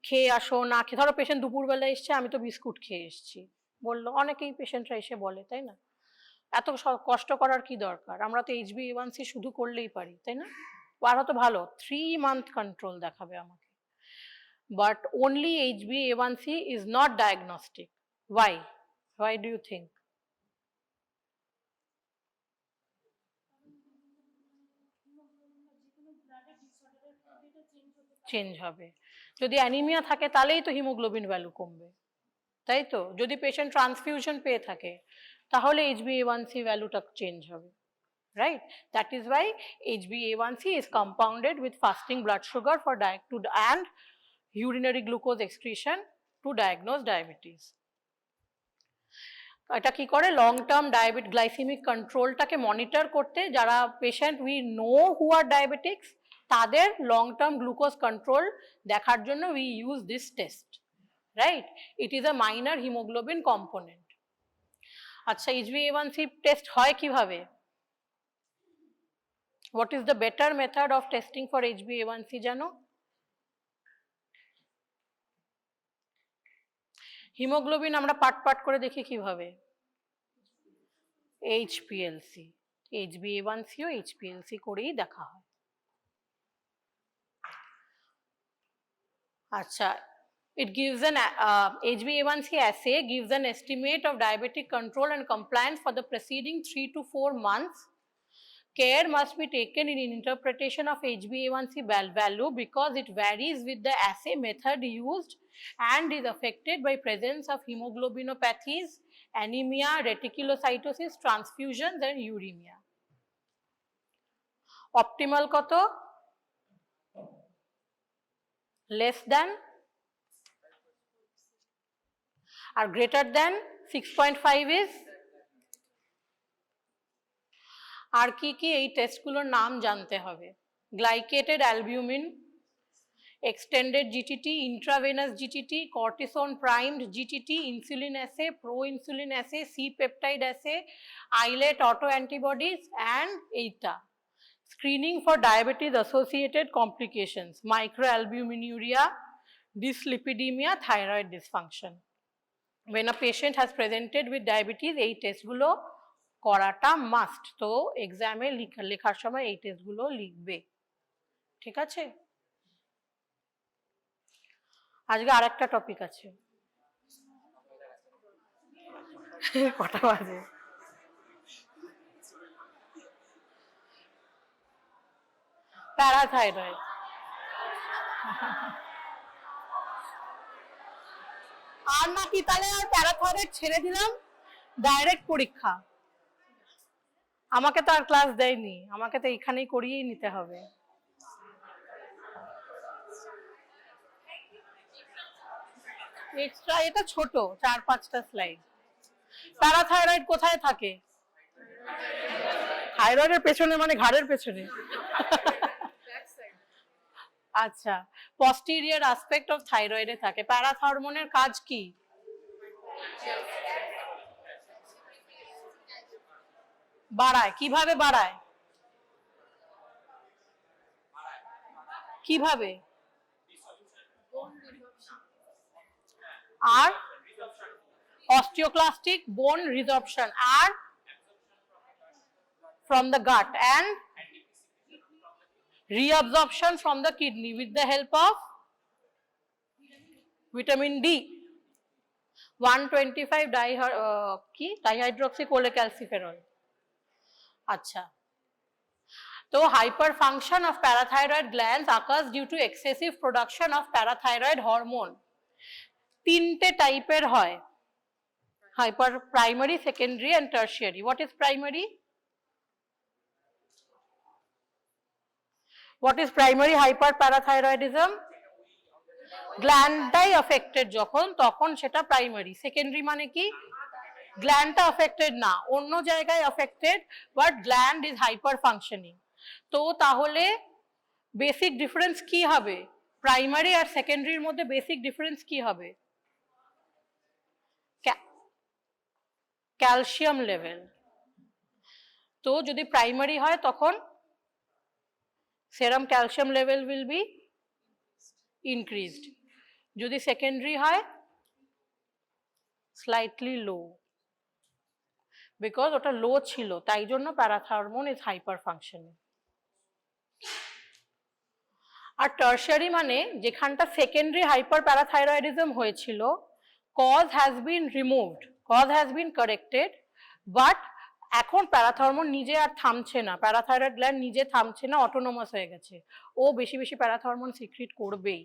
খেয়ে আসো না খেয়ে, ধরো পেশেন্ট দুপুরবেলা এসছে, আমি তো বিস্কুট খেয়ে এসছি বললো, অনেকেই পেশেন্টরা এসে বলে, তাই না? এত কষ্ট করার কি দরকার, আমরা তো HbA1c শুধু করলেই পারি, তাই না? আরও তো ভালো 3 month কন্ট্রোল দেখাবে আমাকে, but only HbA1c is not diagnostic. Why do you think? Change হবে, যদি অ্যানিমিয়া থাকে তাহলেই তো হিমোগ্লোবিন ভ্যালু কমবে, তাই তো? যদি পেশেন্ট ট্রান্সফিউশন পেয়ে থাকে তাহলে HbA1c ভ্যালুটা চেঞ্জ হবে, right? That is why HbA1c is compounded with fasting blood sugar for and urinary glucose excretion to diagnose diabetes. এটা কি করে? লং টার্ম গ্লাইসেমিক কন্ট্রোলটাকে মনিটর করতে, যারা patient we know who are diabetics তাদের long term glucose control দেখার জন্য we use this test, right? It is a minor haemoglobin component. আচ্ছা, HbA1c টেস্ট হয় কিভাবে? What is the better method of testing for HbA1c জানো? Haemoglobin আমরা পাট করে দেখি কিভাবে? HPLC, HbA1c ও HPLC করেই দেখা হয়। আচ্ছা, it gives an HbA1c assay gives an estimate of diabetic control and compliance for the preceding 3 to 4 months. Care must be taken in interpretation of HbA1c value because it varies with the assay method used and is affected by presence of hemoglobinopathies, anemia, reticulocytosis, transfusions and uremia. Optimal কত? Less than R greater than 6.5 is? আর কি কি এই টেস্টগুলোর নাম জানতে হবে? Glycated albumin, extended GTT, intravenous GTT, cortisone primed GTT, insulin assay, pro insulin assay, C peptide assay, islet auto antibodies and এইটা screening for diabetes associated complications, microalbuminuria, dyslipidaemia, thyroid dysfunction. when a patient has presented with diabetes এই টেস্টগুলো করাটা must, তো এক্সামে লেখার সময় এই টেস্টগুলো লিখবে, ঠিক আছে? আজকে আরেকটা টপিক আছে। কটা বাজে? প্যারাথাইরয়েড। আর নাকি তাহলে আর প্যারাথাইরয়েড ছেড়ে দিলাম, ডাইরেক্ট পরীক্ষা। আমাকে তো আর ক্লাস দেয়নি, আমাকে তো এখানেই করিয়েই নিতে হবে। এক্সট্রা এটা ছোট 4-5টা স্লাইড। প্যারাথাইরয়েড কোথায় থাকে? থাইরয়েডের পেছনে মানে ঘাড়ের পেছনে। আচ্ছা, posterior aspect of thyroid এ থাকে। প্যারাথরমোনের কাজ কি? বাড়ায়, কিভাবে বাড়ায়? কিভাবে? আর osteoclastic bone resorption R from the gut and reabsorption from the kidney with the help of vitamin D 125 dihydroxycholecalciferol। আচ্ছা, তো hyperfunction of parathyroid glands occurs due to excessive production of parathyroid hormone। তিনটে টাইপের হয়, hyper primary, secondary and tertiary। What is primary? What is primary hyperparathyroidism? গ্ল্যান্ডটাই affected যখন, তখন সেটা primary. Secondary মানে কি? গ্ল্যান্ডটা affected না, অন্য জায়গায় affected, but gland is hyper functioning। তো তাহলে বেসিক ডিফারেন্স কি হবে? প্রাইমারি আর সেকেন্ডারির মধ্যে বেসিক ডিফারেন্স কি হবে? Calcium level. তো যদি প্রাইমারি হয় তখন serum calcium level will be increased, যদি সেকেন্ডারি হয় স্লাইটলি লো, বিকজ ওটা লো ছিল, তাই জন্য প্যারাথরমোন ইজ হাইপার ফাংশনিং। আর টার্শিয়ারি মানে যেখানটা সেকেন্ডারি হাইপার প্যারাথাইরয়েডিজম হয়েছিল, cause has been removed, cause has been corrected, but এখন প্যারাথরমোন নিজে আর থামছে না, প্যারাথাইরয়েড গ্ল্যান্ড নিজে থামছে না, অটোনোমাস হয়ে গেছে, ও বেশি বেশি প্যারাথরমোন সিক্রিট করবেই,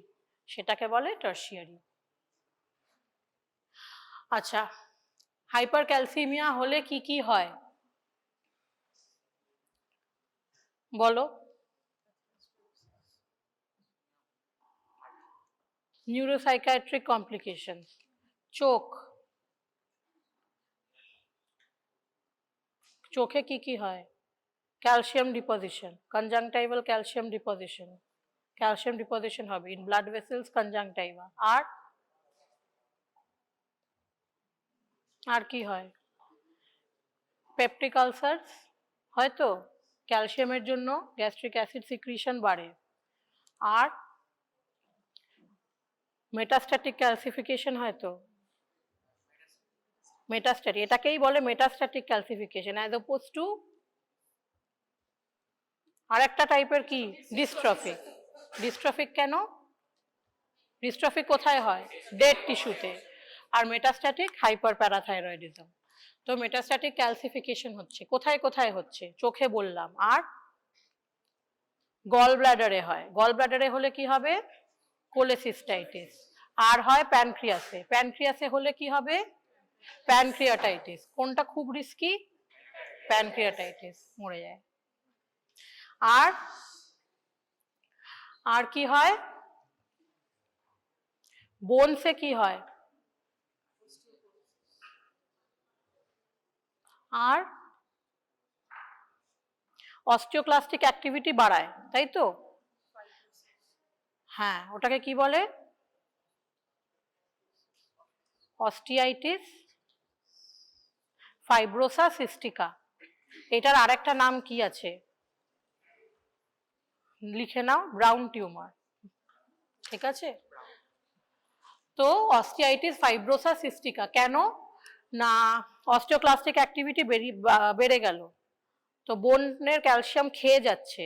সেটাকে বলে টার্শিয়ারি। আচ্ছা, হাইপার ক্যালসিমিয়া হলে কি কি হয় বলো? নিউরোসাইকিয়াট্রিক কমপ্লিকেশনস, চোখ, চোখে কি কি হয়? Calcium deposition, conjunctival calcium deposition, calcium deposition হবে ইন ব্লাড ভেসেলস, কনজাংটাইভা। আর কি হয়? পেপটিক আলসারস হয়তো, ক্যালসিয়ামের জন্য গ্যাস্ট্রিক অ্যাসিড সিক্রিশন বাড়ে। আর মেটাস্ট্যাটিক ক্যালসিফিকেশন হয়তো, মেটাস্ট্যাটিক, এটাকেই বলে metastatic calcification, as oppose to আরেকটা টাইপের কি ডিস্ট্রফিক। ডিস্ট্রফিক কেন? ডিস্ট্রফিক কোথায় হয়? ডেড টিস্যুতে। আর মেটাস্ট্যাটিক হাইপার প্যারাথাইরয়েডিজম। তো মেটাস্ট্যাটিক ক্যালসিফিকেশন হচ্ছে কোথায় কোথায় হচ্ছে? চোখে বললাম, আর গল ব্ল্যাডারে হয়। গল ব্ল্যাডারে হলে কি হবে? কোলেসিস্টাইটিস। আর হয় প্যানক্রিয়াসে, প্যানক্রিয়াসে হলে কি হবে? প্যানক্রিয়াটাইটিস। কোনটা খুব রিস্কি? প্যানক্রিয়াটাইটিস, মরে যায়। আর কি হয়? বোনসে কি হয়? আর অস্টিওক্লাস্টিক অ্যাক্টিভিটি বাড়ায়, তাই তো? হ্যাঁ, ওটাকে কি বলে? অস্টিয়াইটিস ফাইব্রোসা সিস্টিকা। এটার আরেকটা নাম কি আছে? লিখে নাও, ব্রাউন টিউমার। ঠিক আছে? তো অস্টিয়াইটিস ফাইব্রোসা সিস্টিকা কেন? না অস্টিওক্লাস্টিক অ্যাক্টিভিটি বেড়ে গেল, তো বোনের ক্যালসিয়াম খেয়ে যাচ্ছে,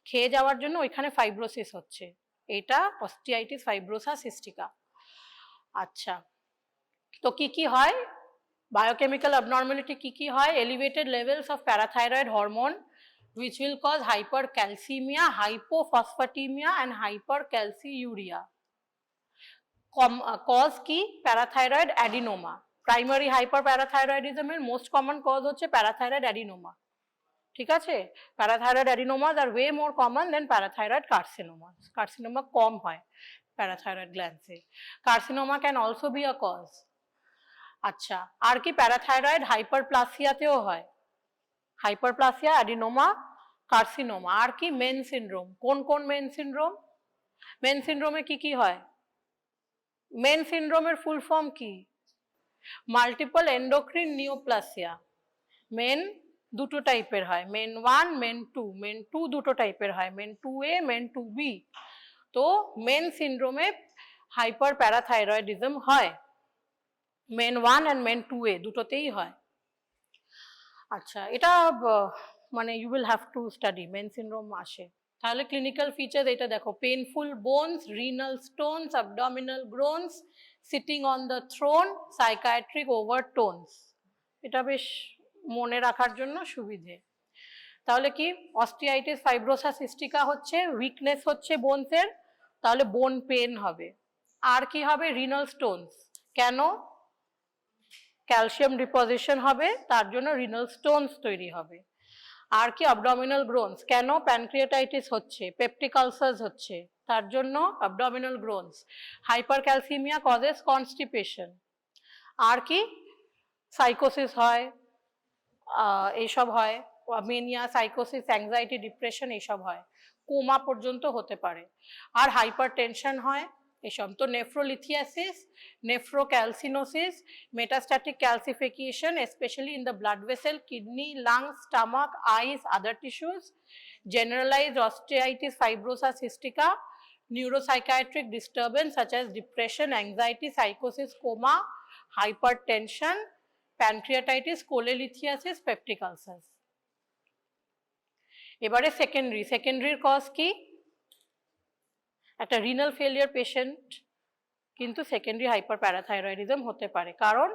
খেয়ে যাওয়ার জন্য ওইখানে ফাইব্রোসিস হচ্ছে, এটা অস্টিয়াইটিস ফাইব্রোসা সিস্টিকা। আচ্ছা, তো কি কি হয়? বায়োকেমিক্যাল অ্যাবনর্মালিটি কি কি হয়? Elevated levels of parathyroid hormone which will cause hypercalcemia, hypophosphatemia and hypercalciuria। Cause কি? Parathyroid adenoma. প্রাইমারি হাইপারপ্যারাথাইরয়েডিজমের মোস্ট কমন কজ হচ্ছে প্যারাথাইরয়েড অ্যাডিনোমা। ঠিক আছে? Parathyroid adenomas are way more common than parathyroid carcinomas. Carcinoma কম হয় parathyroid গ্ল্যান্ডসে। Carcinoma can also be a cause. আচ্ছা, আর কি? প্যারাথাইরয়েড হাইপারপ্লাসিয়াতেও হয়, হাইপারপ্লাসিয়া, অ্যাডিনোমা, কার্সিনোমা। আর কি? MEN syndrome. কোন কোন মেন সিনড্রোম? মেন সিনড্রোমে কি হয়? মেন সিনড্রোমের ফুল ফর্ম কি? Multiple endocrine neoplasia. মেন দুটো টাইপের হয়, মেন 1 মেন 2। মেন 2 দুটো টাইপের হয়, মেন 2A মেন 2B। তো মেন সিনড্রোমে হাইপার প্যারাথাইরয়েডিজম হয়, মেন 1 অ্যান্ড মেন 2A দুটোতেই হয়। আচ্ছা, এটা মানে you will have to study MEN syndrome আসে। তাহলে ক্লিনিক্যাল ফিচার এটা দেখো, painful bones, renal stones, abdominal groans, sitting on the throne, psychiatric overtones. এটা বেশ মনে রাখার জন্য সুবিধে। তাহলে কি, অস্টিয়াইটিস ফাইব্রোসা সিস্টিকা হচ্ছে উইকনেস হচ্ছে বোনসের, তাহলে বোন পেন হবে। আর কি হবে? Renal stones. কেন? ক্যালসিয়াম ডিপোজিশন হবে, তার জন্য রিনাল স্টোনস তৈরি হবে। আর কি? Abdominal groans. কেন? প্যানক্রিয়াটাইটিস হচ্ছে, পেপটিক আলসার্স হচ্ছে, তার জন্য abdominal groans. Hypercalcaemia causes constipation. আর কি? সাইকোসিস হয়, এইসব হয়, মেনিয়া, সাইকোসিস, অ্যাংজাইটি, ডিপ্রেশন এইসব হয়, কোমা পর্যন্ত হতে পারে। আর হাইপার টেনশন হয় এসব। তো nephrolithiasis, nephrocalcinosis, metastatic calcification specially in the blood vessel, kidney, lungs, stomach, eyes, other tissues, generalized osteitis fibrosa cystica, neuropsychiatric disturbance such as depression, anxiety, psychosis, coma, hypertension, pancreatitis, cholelithiasis, peptic ulcers. এবারে সেকেন্ডারির cause কি? একটা renal failure patient কিন্তু secondary hyper parathyroidism হতে পারে, কারণ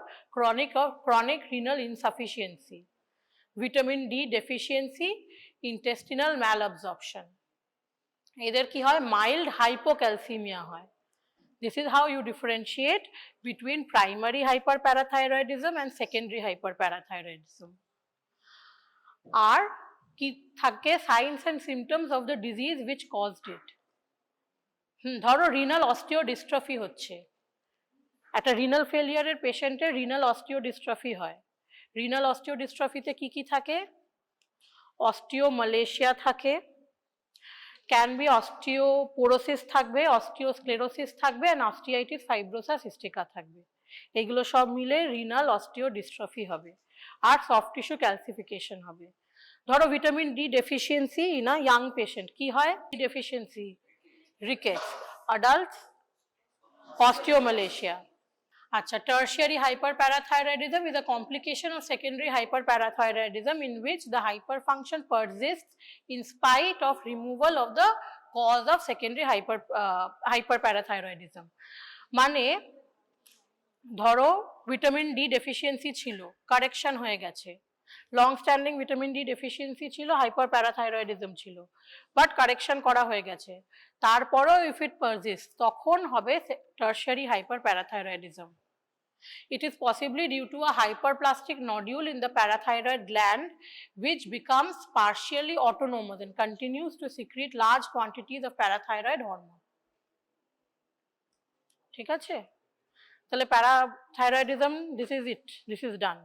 chronic renal insufficiency, vitamin D deficiency, intestinal malabsorption. এদের কি হয়? মাইল্ড হাইপোক্যালসিমিয়া হয়। This is how you differentiate between primary hyperparathyroidism and secondary hyperparathyroidism. আর কি থাকে? signs and symptoms of the disease which caused it. ধরো রিনাল অস্টিওডিস্ট্রফি হচ্ছে, একটা renal ফেলিয়ারের পেশেন্টের রিনাল অস্টিওডিস্ট্রফি হয়। রিনাল অস্টিওডিস্ট্রফিতে কি থাকে? অস্টিওমালেশিয়া থাকে, ক্যান বি অস্টিওপোরোসিস থাকবে, অস্টিওস্ক্লেরোসিস থাকবে, অ্যান্ড অস্টিয়াইটিস ফাইব্রোসা সিস্টিকা থাকবে। এগুলো সব মিলে রিনাল অস্টিওডিস্ট্রফি হবে। আর সফট টিস্যু ক্যালসিফিকেশন হবে। ধরো vitamin D deficiency in a young patient, কি হয়? Deficiency, rickets, adults osteomalacia. আচ্ছা, tertiary hyperparathyroidism is a complication of secondary hyperparathyroidism in which the hyperfunction persists in spite of removal of the cause of secondary hyperparathyroidism. মানে ধরো vitamin D deficiency ছিল, correction হয়ে গেছে, long standing vitamin D deficiency ছিল, হাইপারপ্যারাথাইরয়েডিজম ছিল, but correction করা হয়ে গেছে, তারপরেও ইফ ইট পারজিস্ট তখন হবে tertiary হাইপারপ্যারাথাইরয়েডিজম। It is possibly due to a hyperplastic nodule in the parathyroid gland which becomes partially autonomous and continues to secrete large quantities of parathyroid hormone. ঠিক আছে? তাহলে parathyroidism, this is it, this is done.